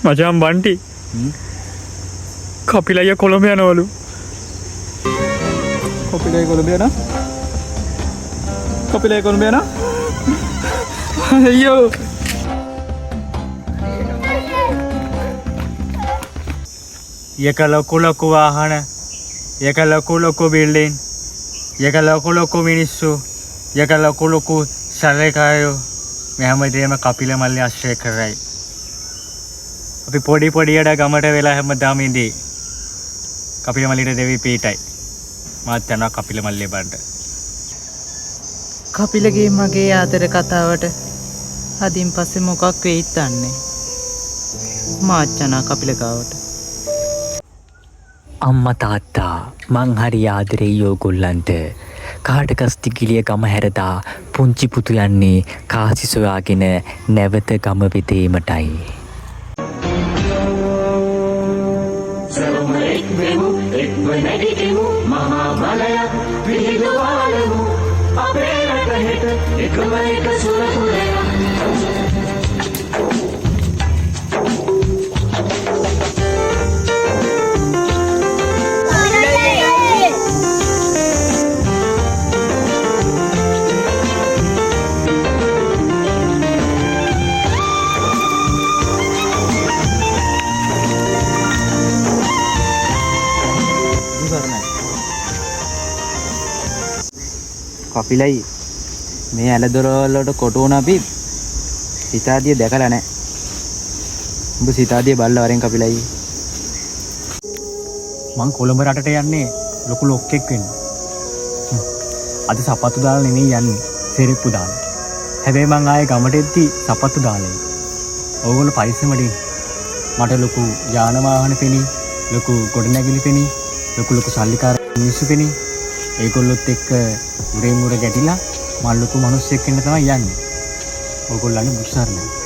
මචං බන්ටි කපිලయ్య කොළඹ යනවලු. කපිලයි කොළඹ යනවා. කපිලයි කොළඹ යනවා. අයියෝ. එක ලොකු වාහන, එක ලොකු බිල්ඩින්, එක ලොකු මිනිස්සු, එක ලොකු සැලකායෝ මේ හැමදේම කපිල මල්ලේ ආශ්‍රය කරයි. අපි පොඩියට ගමට වෙලා හැමදාම ඉඳී. කපිල මල්ලිට දෙවි පීටයි. මාත් යනවා කපිල මල්ලේ බණ්ඩ. කපිලගේ මගේ ආදර කතාවට අදින් පස්සේ මොකක් වෙයිද දන්නේ. මාත් යනවා කපිල ගාවට. අම්මා තාත්තා මං හරි ආදරේ යෝගොල්ලන්ට. කාටකස්ති ගිලිය ගම හැරදා පුංචි පුතු යන්නේ කාසි සොයාගෙන නැවත ගම වෙතීමටයි. නැගිටිමු මහා බලය පිහිටුවාලමු අපේ රටහෙට එකම එක සුරසුරය. කපිලයි මේ ඇලදොරවලට කොටුවන අපි සිතාදිය දැකලා නැහැ. උඹ සිතාදිය බලලා වරෙන් කපිලයි. මං කොළඹ රටට යන්නේ ලොකු ලොක්කෙක් වෙන්න. අද සපත්තු දාලා නෙමෙයි යන්නේ, සෙරෙප්පු දාලා. හැබැයි මං ආයේ ගමට එද්දි සපත්තු දාලා. ඕගොල්ලෝ පරිස්සමට ඉන්න. මට ලොකු යාන වාහන පෙනී, ලොකු ගොඩනැගිලි පෙනී, ලොකු සල්ලිකාර මිනිස්සු පෙනී. ඒගොල්ලොත් එක්ක උරේ මුර ගැටිලා මල් ලොකු මිනිස්සෙක් වෙන්න තමයි යන්නේ. ඕගොල්ලන්ගේ මුස්සාරනේ.